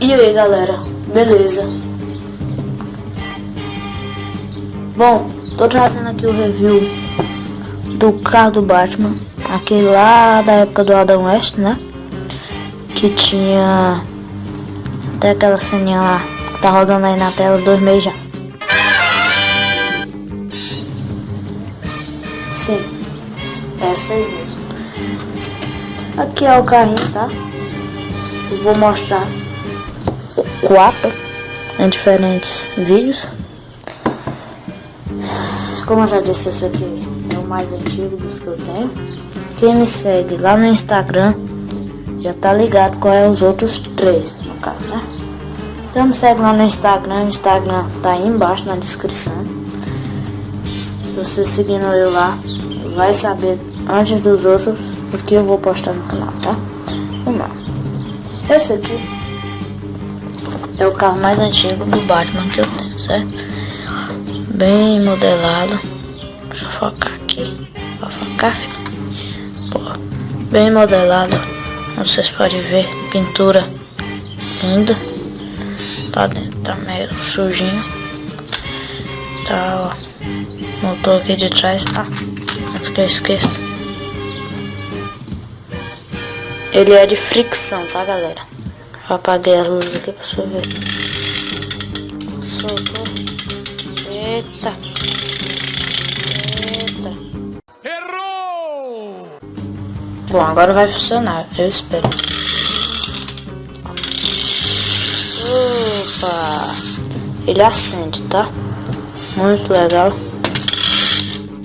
E aí galera, beleza? Bom, tô trazendo aqui o review do carro do Batman, aquele lá da época do Adam West, né? Que tinha até aquela ceninha lá que tá rodando aí na tela 2 meses já. Sim, essa aí mesmo. Aqui é o carrinho, tá? Eu vou mostrar 4 em diferentes vídeos. Como eu já disse, esse aqui é o mais antigo dos que eu tenho. Quem me segue lá no Instagram já tá ligado qual é os outros 3, no caso, né? Então me segue lá no Instagram, o Instagram tá aí embaixo na descrição. Se você seguindo eu lá, vai saber antes dos outros o que eu vou postar no canal, tá? Vamos lá. Esse aqui é o carro mais antigo do Batman que eu tenho, certo? Bem modelado. Deixa eu focar aqui. Vou focar, filho. Pô, bem modelado. Vocês podem ver. Pintura linda. Tá dentro, tá meio sujinho. Tá, ó. Motor aqui de trás. Ah, antes que eu esqueça. Ele é de fricção, tá, galera? Eu apaguei as luzes aqui pra você ver. Soltou. Eita. Eita. Errou! Bom, agora vai funcionar, eu espero. Opa! Ele acende, tá? Muito legal.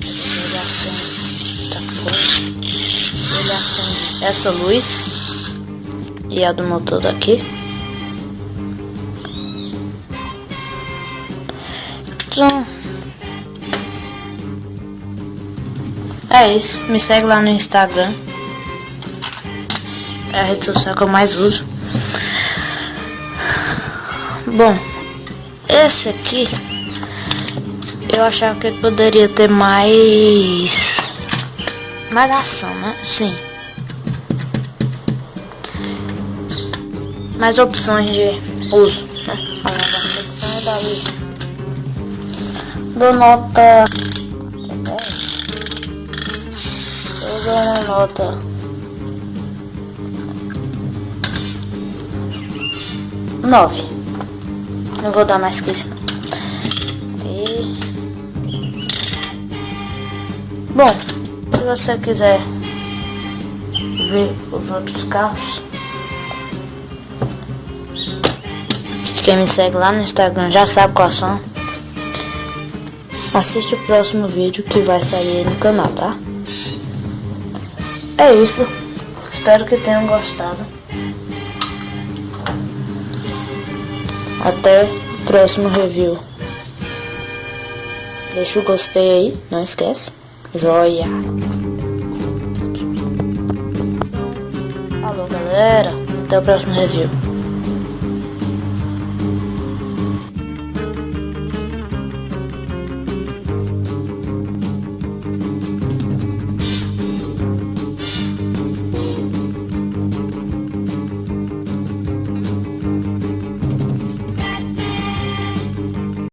Ele acende. Tá bom. Ele acende essa luz. E a do motor daqui. Então, é isso. Me segue lá no Instagram. É a rede social que eu mais uso. Bom, esse aqui eu achava que ele poderia ter mais ação, né? Sim. Mais opções de uso, né? Além da fricção e da luz. Dou nota 10. Eu dou uma nota 9. Não vou dar mais que isso. E... bom, se você quiser ver os outros carros, quem me segue lá no Instagram já sabe quais são. Assiste o próximo vídeo que vai sair aí no canal, tá? É isso. Espero que tenham gostado. Até o próximo review. Deixa o gostei aí, não esquece. Joia. Alô, galera. Até o próximo review.